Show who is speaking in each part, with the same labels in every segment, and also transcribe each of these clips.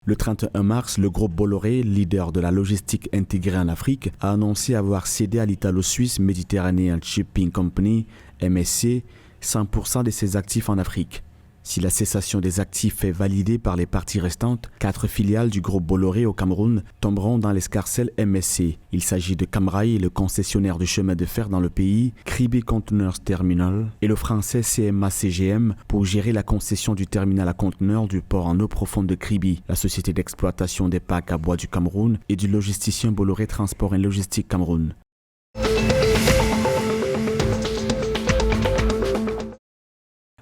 Speaker 1: Le 31 mars, le groupe Bolloré, leader de la logistique intégrée en Afrique, a annoncé avoir cédé à l'Italo-Suisse Mediterranean Shipping Company, MSC, 100% de ses actifs en Afrique. Si la cessation des actifs est validée par les parties restantes, 4 filiales du groupe Bolloré au Cameroun tomberont dans l'escarcelle MSC. Il s'agit de Camrail, le concessionnaire de chemin de fer dans le pays, Kribi Containers Terminal et le français CMA-CGM pour gérer la concession du terminal à conteneurs du port en eau profonde de Kribi, la société d'exploitation des packs à bois du Cameroun et du logisticien Bolloré Transport et Logistique Cameroun.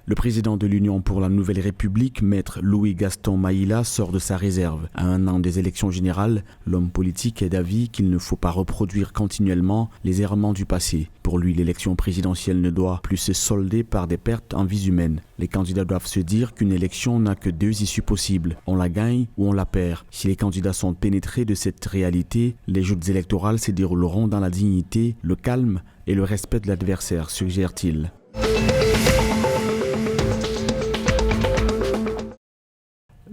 Speaker 1: Le président de l'Union pour la Nouvelle République, maître Louis-Gaston Maïla, sort de sa réserve. À un an des élections générales, l'homme politique est d'avis qu'il ne faut pas reproduire continuellement les errements du passé. Pour lui, l'élection présidentielle ne doit plus se solder par des pertes en vies humaines. Les candidats doivent se dire qu'une élection n'a que 2 issues possibles. On la gagne ou on la perd. Si les candidats sont pénétrés de cette réalité, les joutes électorales se dérouleront dans la dignité, le calme et le respect de l'adversaire, suggère-t-il.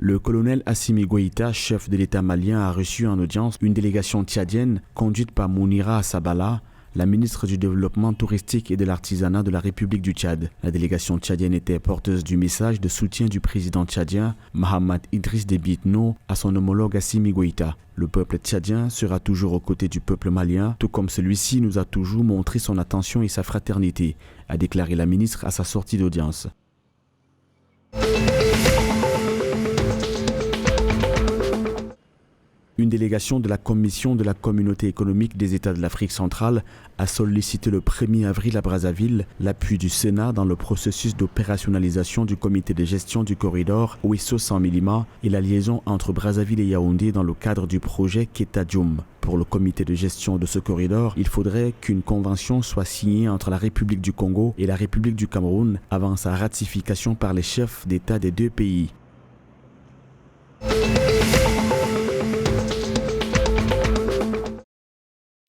Speaker 1: Le colonel Assimi Goïta, chef de l'État malien, a reçu en audience une délégation tchadienne conduite par Mounira Sabala, la ministre du Développement touristique et de l'artisanat de la République du Tchad. La délégation tchadienne était porteuse du message de soutien du président tchadien Mahamat Idriss Déby Itno à son homologue Assimi Goïta. Le peuple tchadien sera toujours aux côtés du peuple malien, tout comme celui-ci nous a toujours montré son attention et sa fraternité, a déclaré la ministre à sa sortie d'audience. Une délégation de la Commission de la Communauté économique des États de l'Afrique centrale a sollicité le 1er avril à Brazzaville l'appui du Sénat dans le processus d'opérationnalisation du comité de gestion du corridor Ouesso-San-Milima et la liaison entre Brazzaville et Yaoundé dans le cadre du projet Keta-Djoum. Pour le comité de gestion de ce corridor, il faudrait qu'une convention soit signée entre la République du Congo et la République du Cameroun avant sa ratification par les chefs d'État des 2 pays.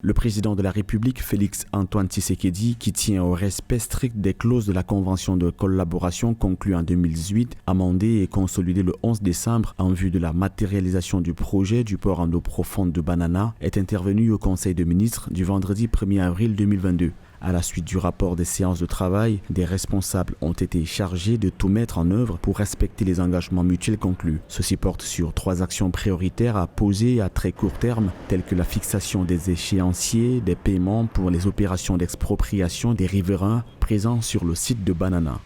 Speaker 1: Le président de la République, Félix Antoine Tshisekedi, qui tient au respect strict des clauses de la convention de collaboration conclue en 2018, amendée et consolidée le 11 décembre en vue de la matérialisation du projet du port en eau profonde de Banana, est intervenu au Conseil de ministres du vendredi 1er avril 2022. À la suite du rapport des séances de travail, des responsables ont été chargés de tout mettre en œuvre pour respecter les engagements mutuels conclus. Ceci porte sur 3 actions prioritaires à poser à très court terme, telles que la fixation des échéanciers des paiements pour les opérations d'expropriation des riverains présents sur le site de Banana.